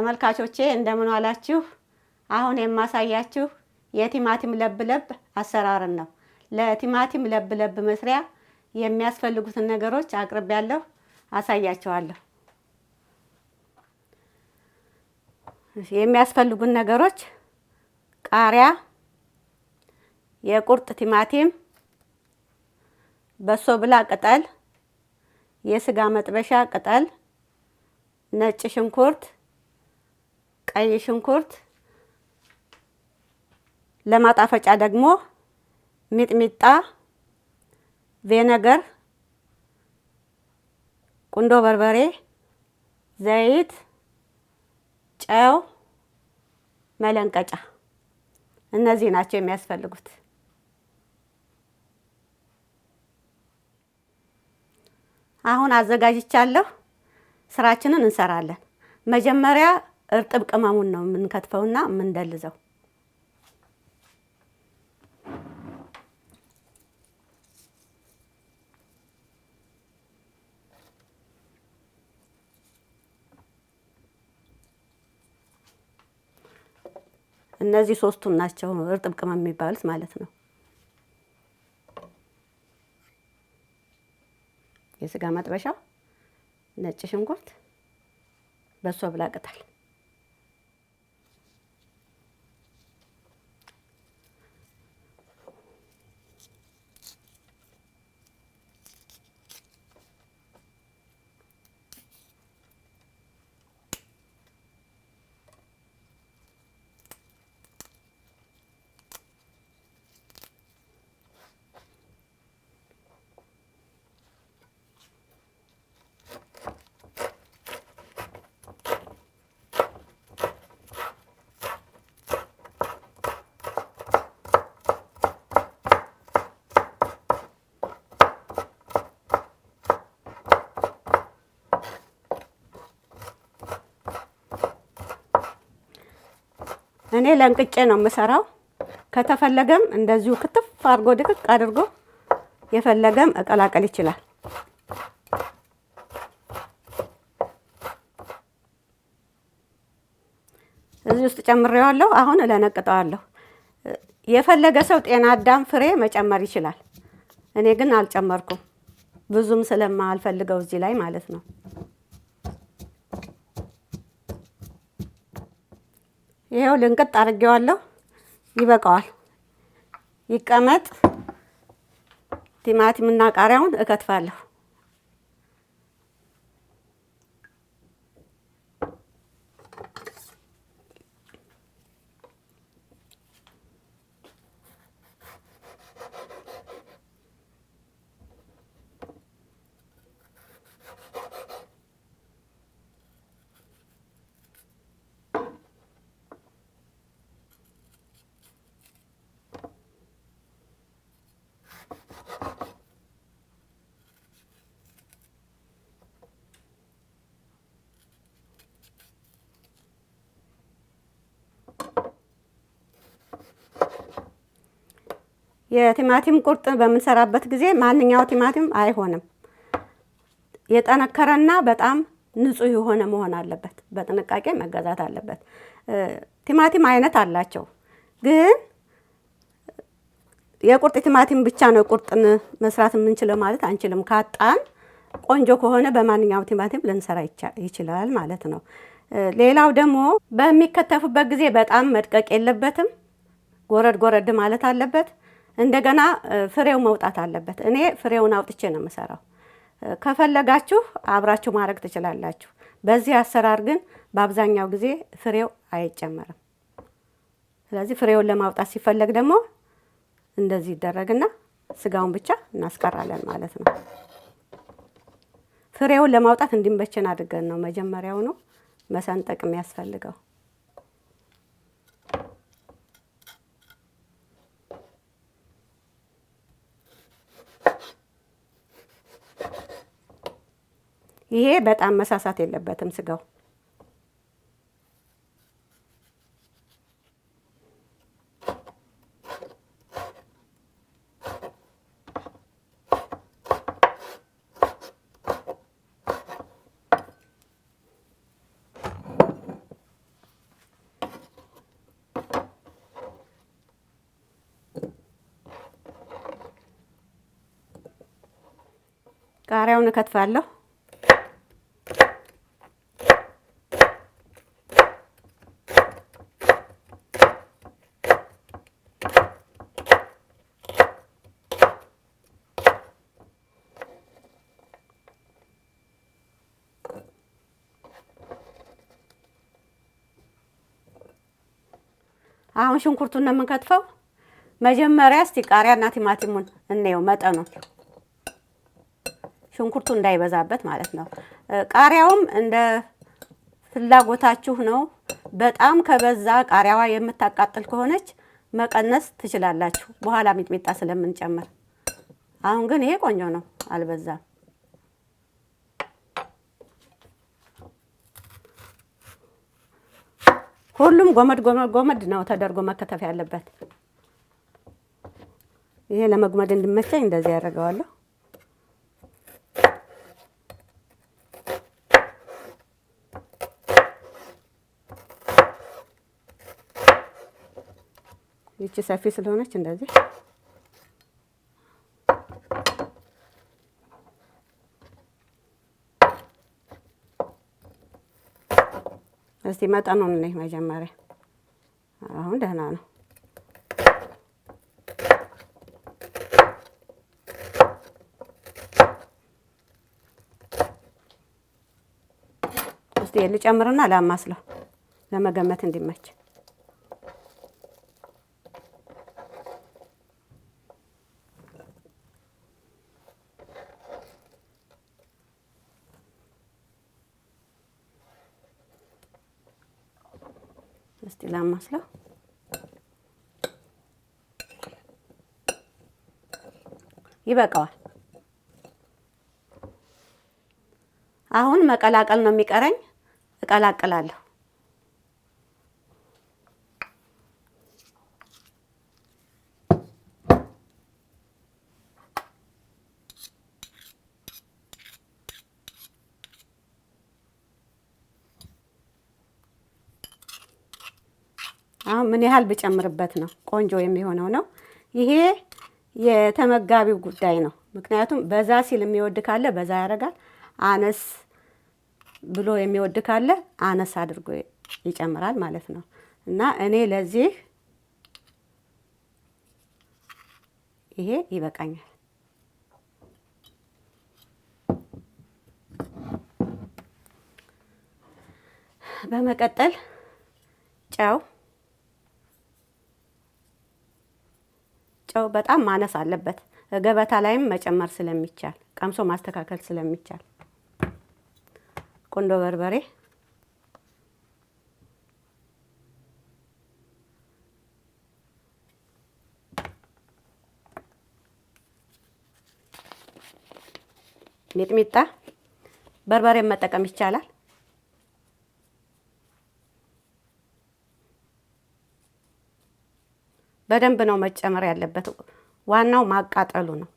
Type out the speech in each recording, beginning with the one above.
ተመልካቾቼ እንደምን ዋላችሁ? አሁን የማሳያችሁ የቲማቲም ለብለብ አሰራርን ነው። ለቲማቲም ለብለብ መስሪያ የሚያስፈልጉትን ነገሮች አቅርቤያለሁ፣ አሳያችኋለሁ። የሚያስፈልጉን ነገሮች ቃሪያ፣ የቁርጥ ቲማቲም፣ በሶ ብላ ቅጠል፣ የስጋ መጥበሻ ቅጠል፣ ነጭ ሽንኩርት፣ ቀይ ሽንኩርት፣ ለማጣፈጫ ደግሞ ሚጥሚጣ፣ ቬነገር፣ ቁንዶ በርበሬ፣ ዘይት፣ ጨው፣ መለንቀጫ እነዚህ ናቸው የሚያስፈልጉት። አሁን አዘጋጅቻለሁ። ስራችንን እንሰራለን። መጀመሪያ እርጥብ ቅመሙን ነው የምንከትፈውና የምንደልዘው። እነዚህ ሶስቱን ናቸው እርጥብ ቅመም የሚባሉት ማለት ነው። የስጋ መጥበሻ፣ ነጭ ሽንኩርት፣ በሶ ብላ ቅጠል። እኔ ለንቅጬ ነው የምሰራው። ከተፈለገም እንደዚሁ ክትፍ አድርጎ ድቅቅ አድርጎ የፈለገም እቀላቀል ይችላል። እዚህ ውስጥ ጨምሬዋለሁ። አሁን እለነቅጠዋለሁ። የፈለገ ሰው ጤና አዳም ፍሬ መጨመር ይችላል። እኔ ግን አልጨመርኩም፣ ብዙም ስለማልፈልገው እዚህ ላይ ማለት ነው። ይሄው ልንቅጥ አድርጌዋለሁ። ይበቃዋል፣ ይቀመጥ። ቲማቲምና ቃሪያውን እከትፋለሁ። የቲማቲም ቁርጥ በምንሰራበት ጊዜ ማንኛው ቲማቲም አይሆንም። የጠነከረና በጣም ንጹህ የሆነ መሆን አለበት። በጥንቃቄ መገዛት አለበት። ቲማቲም አይነት አላቸው፣ ግን የቁርጥ ቲማቲም ብቻ ነው ቁርጥን መስራት የምንችለው ማለት አንችልም። ካጣን ቆንጆ ከሆነ በማንኛው ቲማቲም ልንሰራ ይችላል ማለት ነው። ሌላው ደግሞ በሚከተፍበት ጊዜ በጣም መድቀቅ የለበትም። ጎረድ ጎረድ ማለት አለበት። እንደገና ፍሬው መውጣት አለበት። እኔ ፍሬውን አውጥቼ ነው የምሰራው። ከፈለጋችሁ አብራችሁ ማድረግ ትችላላችሁ። በዚህ አሰራር ግን በአብዛኛው ጊዜ ፍሬው አይጨመርም። ስለዚህ ፍሬውን ለማውጣት ሲፈለግ ደግሞ እንደዚህ ይደረግና ስጋውን ብቻ እናስቀራለን ማለት ነው። ፍሬውን ለማውጣት እንዲመቸን አድርገን ነው መጀመሪያው ነው መሰንጠቅ የሚያስፈልገው። ይሄ በጣም መሳሳት የለበትም ስጋው። ቃሪያውን እከትፋለሁ። አሁን ሽንኩርቱን ነው የምንከትፈው። መጀመሪያ እስቲ ቃሪያና ቲማቲሙን እንየው መጠኑን፣ ሽንኩርቱ እንዳይበዛበት ማለት ነው። ቃሪያውም እንደ ፍላጎታችሁ ነው። በጣም ከበዛ ቃሪያዋ የምታቃጥል ከሆነች መቀነስ ትችላላችሁ፣ በኋላ ሚጥሚጣ ስለምንጨምር። አሁን ግን ይሄ ቆንጆ ነው፣ አልበዛም። ሁሉም ጎመድ ነው ተደርጎ መከተፍ ያለበት። ይሄ ለመግመድ እንዲመቸኝ እንደዚህ ያደርገዋለሁ። ይቺ ሰፊ ስለሆነች እንደዚህ እስቲ መጠኑን ነው መጀመሪያ። አሁን ደህና ነው። እስቲ ልጨምርና ላማስለው ለመገመት እንዲመች። እስቲ ላማስለው። ይበቃዋል። አሁን መቀላቀል ነው የሚቀረኝ። እቀላቅላለሁ። አሁን ምን ያህል ብጨምርበት ነው ቆንጆ የሚሆነው ነው? ይሄ የተመጋቢው ጉዳይ ነው። ምክንያቱም በዛ ሲል የሚወድ ካለ በዛ ያደርጋል፣ አነስ ብሎ የሚወድ ካለ አነስ አድርጎ ይጨምራል ማለት ነው። እና እኔ ለዚህ ይሄ ይበቃኛል። በመቀጠል ጨው በጣም ማነስ አለበት። ገበታ ላይም መጨመር ስለሚቻል ቀምሶ ማስተካከል ስለሚቻል። ቁንዶ በርበሬ፣ ሚጥሚጣ፣ በርበሬ መጠቀም ይቻላል። በደንብ ነው መጨመር ያለበት። ዋናው ማቃጠሉ ነው።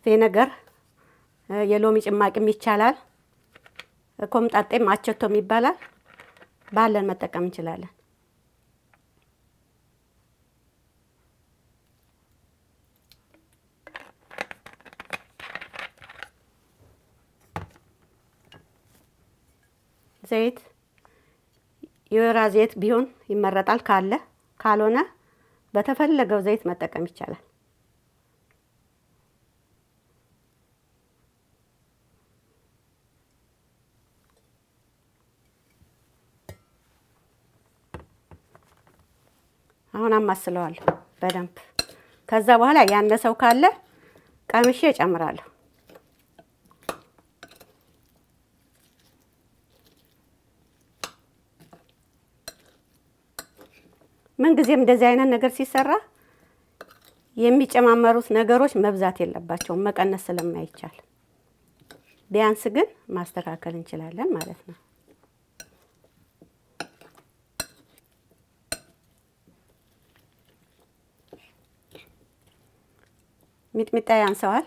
ቪነገር፣ የሎሚ ጭማቂም ይቻላል። ኮምጣጤም አቸቶም ይባላል። ባለን መጠቀም እንችላለን። ዘይት፣ የወይራ ዘይት ቢሆን ይመረጣል ካለ፣ ካልሆነ በተፈለገው ዘይት መጠቀም ይቻላል። አሁን አማስለዋለሁ በደንብ። ከዛ በኋላ ያነሰው ካለ ቀምሼ እጨምራለሁ። ምን ጊዜም እንደዚህ አይነት ነገር ሲሰራ የሚጨማመሩት ነገሮች መብዛት የለባቸውም፣ መቀነስ ስለማይቻል። ቢያንስ ግን ማስተካከል እንችላለን ማለት ነው። ሚጥሚጣ ያንሰዋል።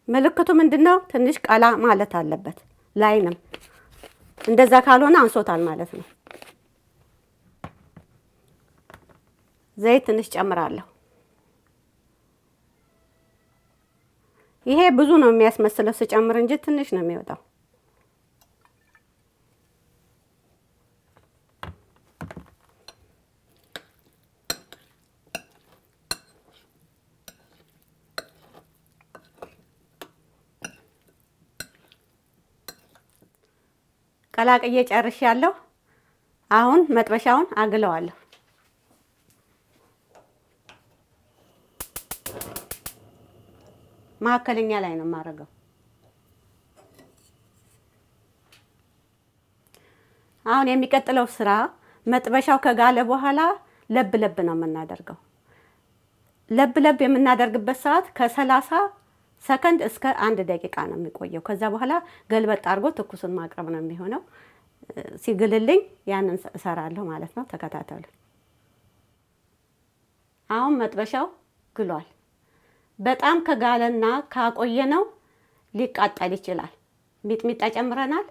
ምልክቱ ምንድነው? ትንሽ ቀላ ማለት አለበት ላይንም እንደዛ ካልሆነ አንሶታል ማለት ነው። ዘይት ትንሽ ጨምራለሁ። ይሄ ብዙ ነው የሚያስመስለው ስጨምር እንጂ ትንሽ ነው የሚወጣው። ቀላቅዬ ጨርሻለሁ። አሁን መጥበሻውን አግለዋለሁ። ማከለኛ ላይ ነው ማረጋው። አሁን የሚቀጥለው ስራ መጥበሻው ከጋለ በኋላ ለብ ለብ ነው የምናደርገው። ለብ ለብ የምናደርግበት ሰዓት ከ30 ሰከንድ እስከ 1 ደቂቃ ነው የሚቆየው። ከዛ በኋላ ገልበጥ አድርጎ ትኩሱን ማቅረብ ነው የሚሆነው። ሲግልልኝ ያንን እሰራለሁ ማለት ነው። ተከታተሉ። አሁን መጥበሻው ግሏል። በጣም ከጋለና ካቆየነው ሊቃጠል ይችላል። ሚጥሚጣ ጨምረናል።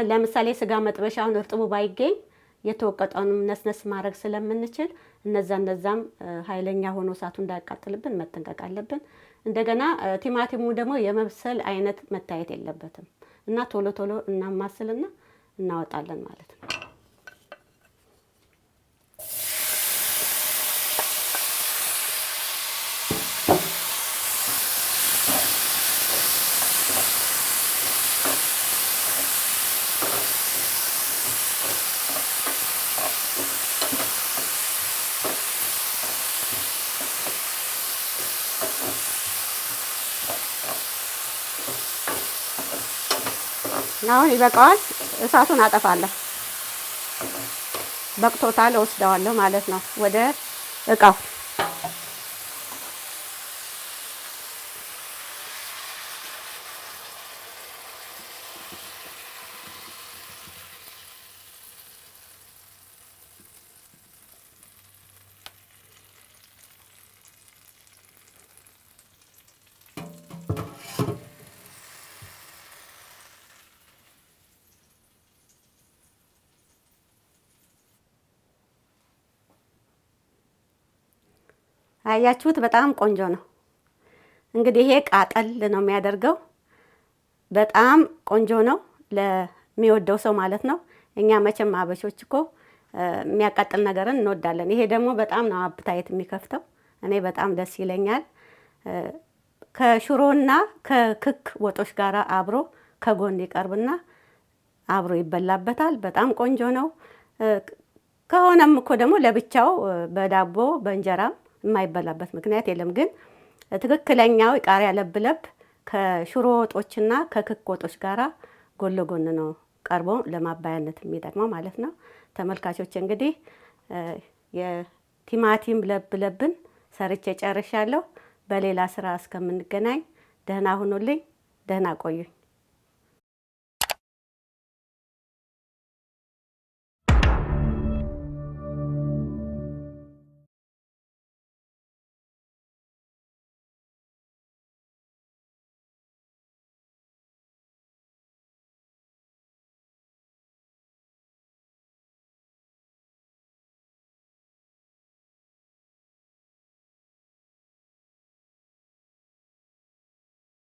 ለምሳሌ ስጋ መጥበሻውን እርጥቡ ባይገኝ የተወቀጠውንም ነስነስ ማድረግ ስለምንችል እነዛም ኃይለኛ ሆኖ እሳቱ እንዳያቃጥልብን መጠንቀቅ አለብን። እንደገና ቲማቲሙ ደግሞ የመብሰል አይነት መታየት የለበትም እና ቶሎ ቶሎ እናማስልና እናወጣለን ማለት ነው። አሁን ይበቃዋል። እሳቱን አጠፋለሁ። በቅቶታል፣ ወስደዋለሁ ማለት ነው ወደ እቃው። አያችሁት? በጣም ቆንጆ ነው። እንግዲህ ይሄ ቃጠል ነው የሚያደርገው። በጣም ቆንጆ ነው ለሚወደው ሰው ማለት ነው። እኛ መቼም አበሾች እኮ የሚያቃጥል ነገርን እንወዳለን። ይሄ ደግሞ በጣም ነው አፕታይት የሚከፍተው። እኔ በጣም ደስ ይለኛል። ከሽሮና ከክክ ወጦች ጋር አብሮ ከጎን ይቀርብና አብሮ ይበላበታል። በጣም ቆንጆ ነው። ከሆነም እኮ ደግሞ ለብቻው በዳቦ በእንጀራ የማይበላበት ምክንያት የለም። ግን ትክክለኛው ቃሪያ ለብለብ ከሽሮ ወጦችና ከክክ ወጦች ጋራ ጎን ለጎን ነው ቀርቦ ለማባያነት የሚጠቅመው ማለት ነው። ተመልካቾች እንግዲህ የቲማቲም ለብለብን ሰርቼ ጨርሻለሁ። በሌላ ስራ እስከምንገናኝ ደህና ሁኑልኝ፣ ደህና ቆዩኝ።